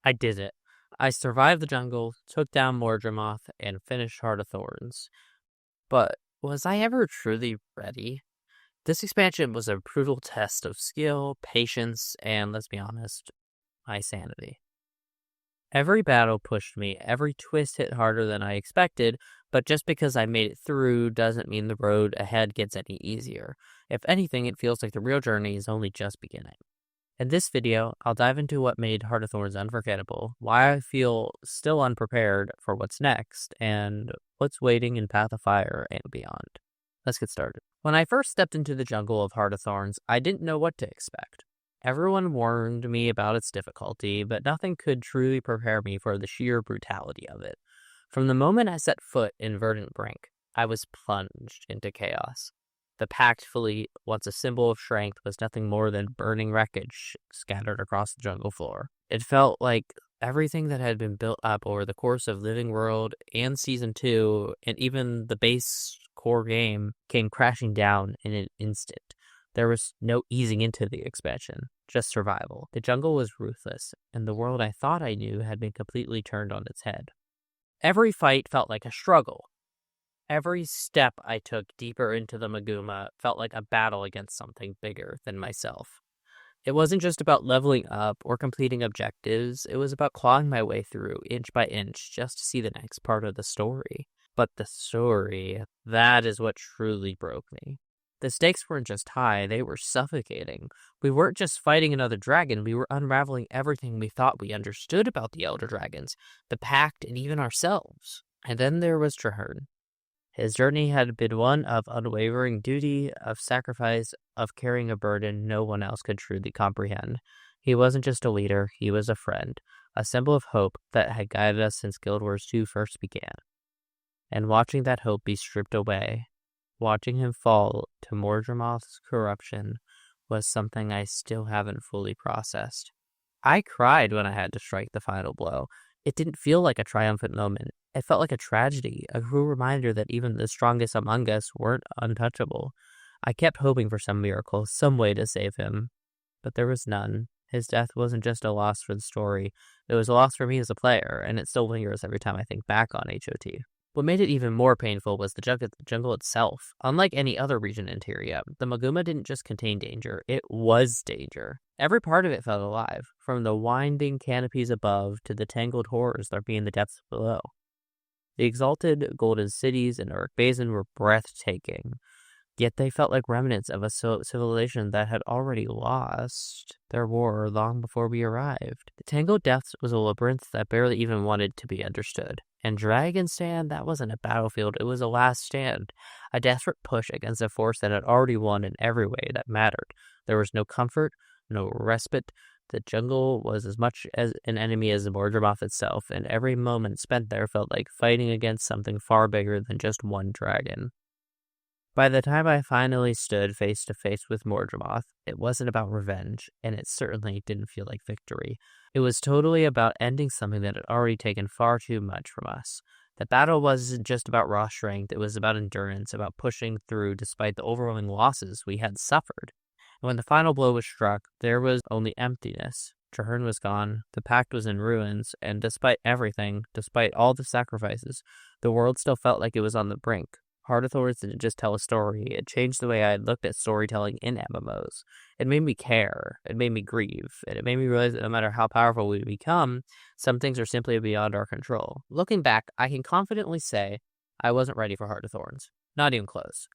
I did it. I survived the jungle, took down Mordremoth, and finished Heart of Thorns. But was I ever truly ready? This expansion was a brutal test of skill, patience, and, let's be honest, my sanity. Every battle pushed me, every twist hit harder than I expected, but just because I made it through doesn't mean the road ahead gets any easier. If anything, it feels like the real journey is only just beginning. In this video, I'll dive into what made Heart of Thorns unforgettable, why I feel still unprepared for what's next, and what's waiting in Path of Fire and beyond. Let's get started. When I first stepped into the jungle of Heart of Thorns, I didn't know what to expect. Everyone warned me about its difficulty, but nothing could truly prepare me for the sheer brutality of it. From the moment I set foot in Verdant Brink, I was plunged into chaos. The packed fleet, once a symbol of strength, was nothing more than burning wreckage scattered across the jungle floor. It felt like everything that had been built up over the course of Living World and Season 2, and even the base core game, came crashing down in an instant. There was no easing into the expansion, just survival. The jungle was ruthless, and the world I thought I knew had been completely turned on its head. Every fight felt like a struggle. Every step I took deeper into the Maguuma felt like a battle against something bigger than myself. It wasn't just about leveling up or completing objectives, it was about clawing my way through inch by inch just to see the next part of the story. But the story, that is what truly broke me. The stakes weren't just high, they were suffocating. We weren't just fighting another dragon, we were unraveling everything we thought we understood about the Elder Dragons, the Pact, and even ourselves. And then there was Trahearne. His journey had been one of unwavering duty, of sacrifice, of carrying a burden no one else could truly comprehend. He wasn't just a leader, he was a friend, a symbol of hope that had guided us since Guild Wars 2 first began. And watching that hope be stripped away, watching him fall to Mordremoth's corruption, was something I still haven't fully processed. I cried when I had to strike the final blow. It didn't feel like a triumphant moment. It felt like a tragedy, a cruel reminder that even the strongest among us weren't untouchable. I kept hoping for some miracle, some way to save him, but there was none. His death wasn't just a loss for the story, it was a loss for me as a player, and it still lingers every time I think back on HOT. What made it even more painful was the jungle itself. Unlike any other region in Tyria, the Maguuma didn't just contain danger, it was danger. Every part of it felt alive, from the winding canopies above to the tangled horrors lurking in the depths below. The exalted golden cities in Uruk Basin were breathtaking, yet they felt like remnants of a civilization that had already lost their war long before we arrived. The tangled depths was a labyrinth that barely even wanted to be understood. And Dragonstand, that wasn't a battlefield, it was a last stand, a desperate push against a force that had already won in every way that mattered. There was no comfort, no respite. The jungle was as much as an enemy as the Mordremoth itself, and every moment spent there felt like fighting against something far bigger than just one dragon. By the time I finally stood face to face with Mordremoth, it wasn't about revenge, and it certainly didn't feel like victory. It was totally about ending something that had already taken far too much from us. The battle wasn't just about raw strength, it was about endurance, about pushing through despite the overwhelming losses we had suffered. And when the final blow was struck, there was only emptiness. Trahearne was gone, the Pact was in ruins, and despite everything, despite all the sacrifices, the world still felt like it was on the brink. Heart of Thorns didn't just tell a story, it changed the way I had looked at storytelling in MMOs. It made me care, it made me grieve, and it made me realize that no matter how powerful we become, some things are simply beyond our control. Looking back, I can confidently say I wasn't ready for Heart of Thorns. Not even close.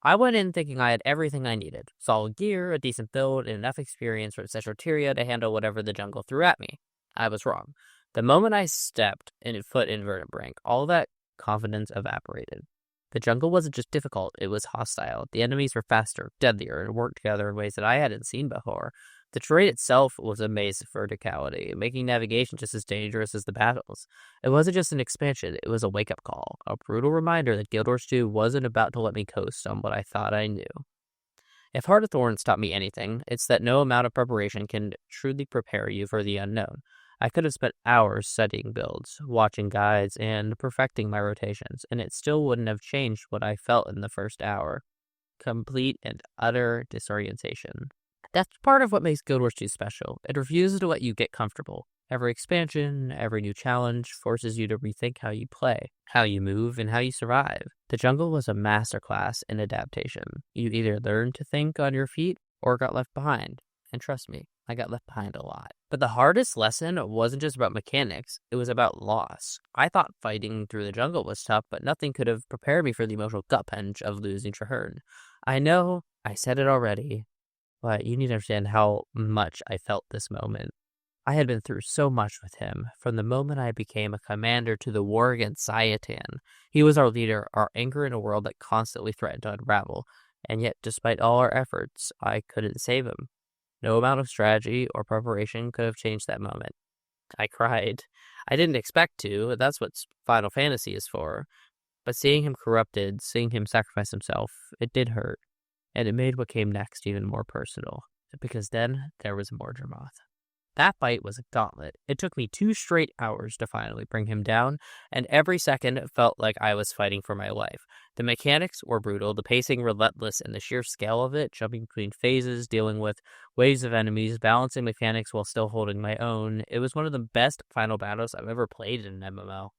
I went in thinking I had everything I needed. Solid gear, a decent build, and enough experience from Central Tyria to handle whatever the jungle threw at me. I was wrong. The moment I stepped foot in Verdant Brink, all that confidence evaporated. The jungle wasn't just difficult, it was hostile. The enemies were faster, deadlier, and worked together in ways that I hadn't seen before. The terrain itself was a maze of verticality, making navigation just as dangerous as the battles. It wasn't just an expansion, it was a wake-up call, a brutal reminder that Guild Wars 2 wasn't about to let me coast on what I thought I knew. If Heart of Thorns taught me anything, it's that no amount of preparation can truly prepare you for the unknown. I could have spent hours studying builds, watching guides, and perfecting my rotations, and it still wouldn't have changed what I felt in the first hour. Complete and utter disorientation. That's part of what makes Guild Wars 2 special. It refuses to let you get comfortable. Every expansion, every new challenge forces you to rethink how you play, how you move, and how you survive. The jungle was a masterclass in adaptation. You either learned to think on your feet or got left behind. And trust me, I got left behind a lot. But the hardest lesson wasn't just about mechanics, it was about loss. I thought fighting through the jungle was tough, but nothing could have prepared me for the emotional gut punch of losing Trahearne. I know I said it already, but you need to understand how much I felt this moment. I had been through so much with him, from the moment I became a commander to the war against Sayatan. He was our leader, our anchor in a world that constantly threatened to unravel, and yet despite all our efforts, I couldn't save him. No amount of strategy or preparation could have changed that moment. I cried. I didn't expect to, that's what Final Fantasy is for. But seeing him corrupted, seeing him sacrifice himself, it did hurt. And it made what came next even more personal. Because then there was Mordremoth. That fight was a gauntlet. It took me 2 straight hours to finally bring him down, and every second felt like I was fighting for my life. The mechanics were brutal, the pacing relentless, and the sheer scale of it, jumping between phases, dealing with waves of enemies, balancing mechanics while still holding my own. It was one of the best final battles I've ever played in an MMO.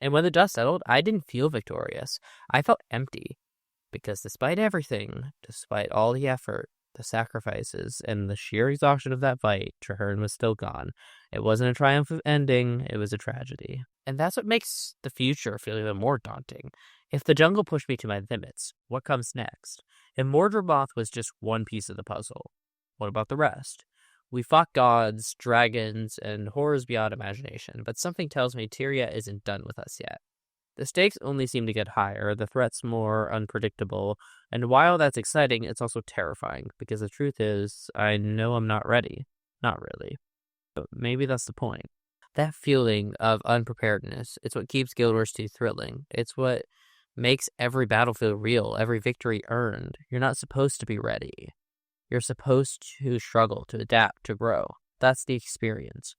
And when the dust settled, I didn't feel victorious. I felt empty, because despite everything, despite all the effort, the sacrifices, and the sheer exhaustion of that fight, Trahearne was still gone. It wasn't a triumphant ending, it was a tragedy. And that's what makes the future feel even more daunting. If the jungle pushed me to my limits, what comes next? If Mordremoth was just one piece of the puzzle, what about the rest? We fought gods, dragons, and horrors beyond imagination, but something tells me Tyria isn't done with us yet. The stakes only seem to get higher, the threats more unpredictable, and while that's exciting, it's also terrifying, because the truth is, I know I'm not ready. Not really. But maybe that's the point. That feeling of unpreparedness, it's what keeps Guild Wars 2 thrilling. It's what makes every battle feel real, every victory earned. You're not supposed to be ready. You're supposed to struggle, to adapt, to grow. That's the experience.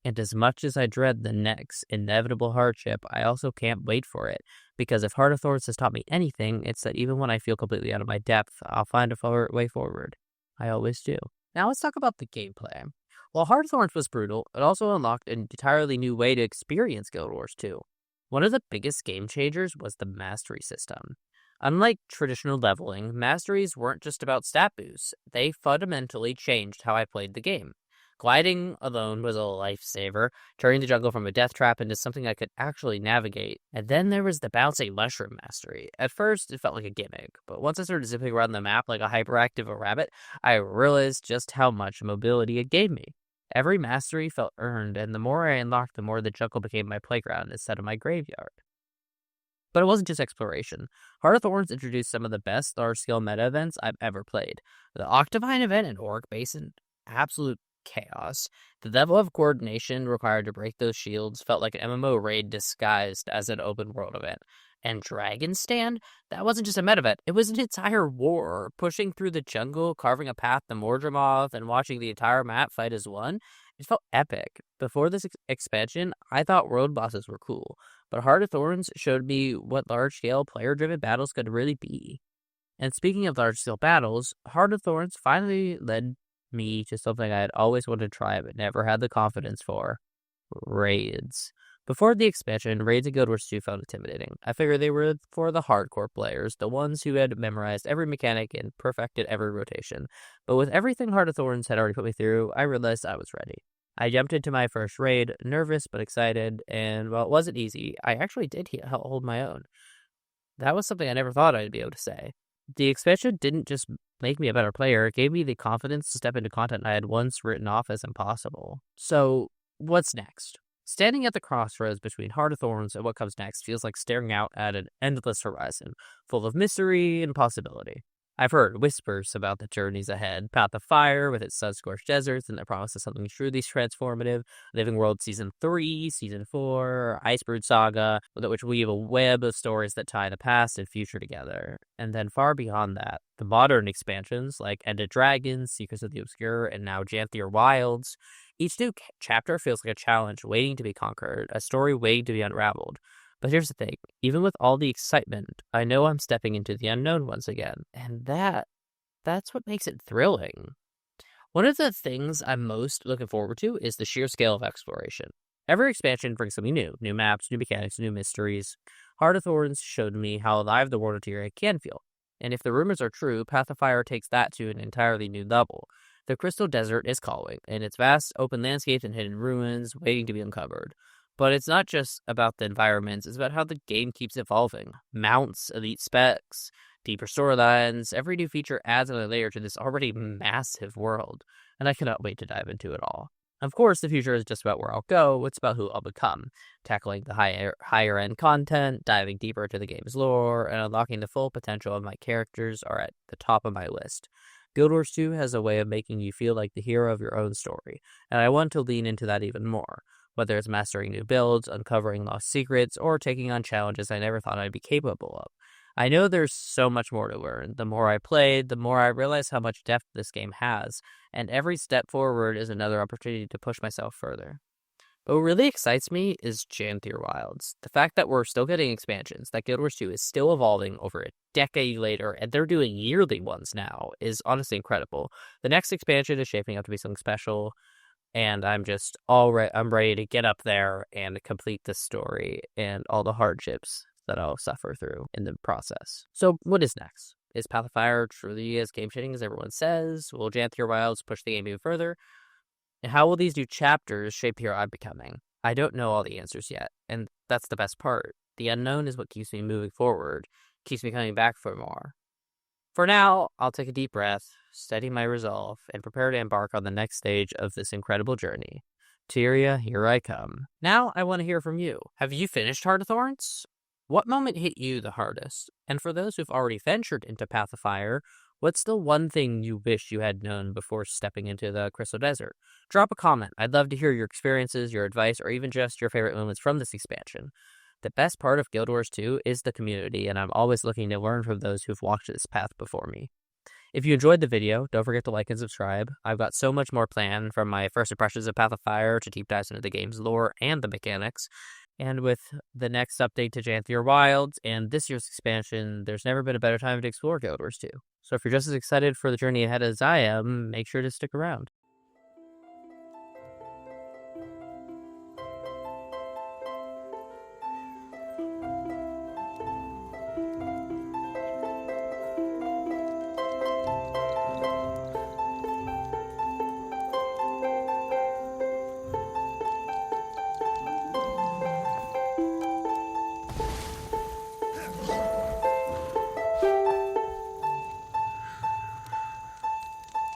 And as much as I dread the next inevitable hardship, I also can't wait for it. Because if Heart of Thorns has taught me anything, it's that even when I feel completely out of my depth, I'll find a way forward. I always do. Now let's talk about the gameplay. While Heart of Thorns was brutal, it also unlocked an entirely new way to experience Guild Wars 2. One of the biggest game changers was the Mastery system. Unlike traditional leveling, Masteries weren't just about stat boosts. They fundamentally changed how I played the game. Gliding alone was a lifesaver, turning the jungle from a death trap into something I could actually navigate. And then there was the bouncing mushroom mastery. At first, it felt like a gimmick, but once I started zipping around the map like a hyperactive rabbit, I realized just how much mobility it gave me. Every mastery felt earned, and the more I unlocked, the more the jungle became my playground instead of my graveyard. But it wasn't just exploration. Heart of Thorns introduced some of the best large-scale meta events I've ever played. The Octavine event in Orc Basin, absolute chaos. The level of coordination required to break those shields felt like an MMO raid disguised as an open world event. And Dragon Stand? That wasn't just a meta event, it was an entire war. Pushing through the jungle, carving a path to Mordremoth, and watching the entire map fight as one. It felt epic. Before this expansion, I thought world bosses were cool, but Heart of Thorns showed me what large-scale player-driven battles could really be. And speaking of large-scale battles, Heart of Thorns finally led me to something I had always wanted to try but never had the confidence for. Raids. Before the expansion, raids in Guild Wars 2 felt intimidating. I figured they were for the hardcore players, the ones who had memorized every mechanic and perfected every rotation. But with everything Heart of Thorns had already put me through, I realized I was ready. I jumped into my first raid, nervous but excited, and while it wasn't easy, I actually did hold my own. That was something I never thought I'd be able to say. The expansion didn't just make me a better player, it gave me the confidence to step into content I had once written off as impossible. So, what's next? Standing at the crossroads between Heart of Thorns and what comes next feels like staring out at an endless horizon, full of mystery and possibility. I've heard whispers about the journeys ahead, Path of Fire with its sun-scorched deserts and the promise of something truly transformative, Living World Season 3, Season 4, Icebrood Saga, which weave a web of stories that tie the past and future together. And then far beyond that, the modern expansions like Ended Dragons, Secrets of the Obscure, and now Janthier Wilds. Each new chapter feels like a challenge waiting to be conquered, a story waiting to be unraveled. But here's the thing, even with all the excitement, I know I'm stepping into the unknown once again, and that's what makes it thrilling. One of the things I'm most looking forward to is the sheer scale of exploration. Every expansion brings something new maps, new mechanics, new mysteries. Heart of Thorns showed me how alive the world of Tyria can feel. And if the rumors are true, Path of Fire takes that to an entirely new level. The Crystal Desert is calling, and its vast open landscapes and hidden ruins waiting to be uncovered. But it's not just about the environments, it's about how the game keeps evolving. Mounts, elite specs, deeper storylines, every new feature adds another layer to this already massive world, and I cannot wait to dive into it all. Of course, the future is just about where I'll go, it's about who I'll become, tackling the higher end content, diving deeper into the game's lore, and unlocking the full potential of my characters are at the top of my list. Guild Wars 2 has a way of making you feel like the hero of your own story, and I want to lean into that even more, whether it's mastering new builds, uncovering lost secrets, or taking on challenges I never thought I'd be capable of. I know there's so much more to learn. The more I played, the more I realized how much depth this game has, and every step forward is another opportunity to push myself further. But what really excites me is Janthier Wilds. The fact that we're still getting expansions, that Guild Wars 2 is still evolving over a decade later, and they're doing yearly ones now, is honestly incredible. The next expansion is shaping up to be something special, and I'm ready to get up there and complete this story and all the hardships that I'll suffer through in the process. So what is next? Is Path of Fire truly as game-changing as everyone says? Will Janthier Wilds push the game even further? And how will these new chapters shape the hero I'm becoming? I don't know all the answers yet, and that's the best part. The unknown is what keeps me moving forward, keeps me coming back for more. For now, I'll take a deep breath, steady my resolve, and prepare to embark on the next stage of this incredible journey. Tyria, here I come. Now I want to hear from you. Have you finished Heart of Thorns? What moment hit you the hardest? And for those who've already ventured into Path of Fire, what's the one thing you wish you had known before stepping into the Crystal Desert? Drop a comment. I'd love to hear your experiences, your advice, or even just your favorite moments from this expansion. The best part of Guild Wars 2 is the community, and I'm always looking to learn from those who've walked this path before me. If you enjoyed the video, don't forget to like and subscribe. I've got so much more planned, from my first impressions of Path of Fire to deep dives into the game's lore and the mechanics. And with the next update to Janthier Wilds and this year's expansion, there's never been a better time to explore Guild Wars 2. So if you're just as excited for the journey ahead as I am, make sure to stick around.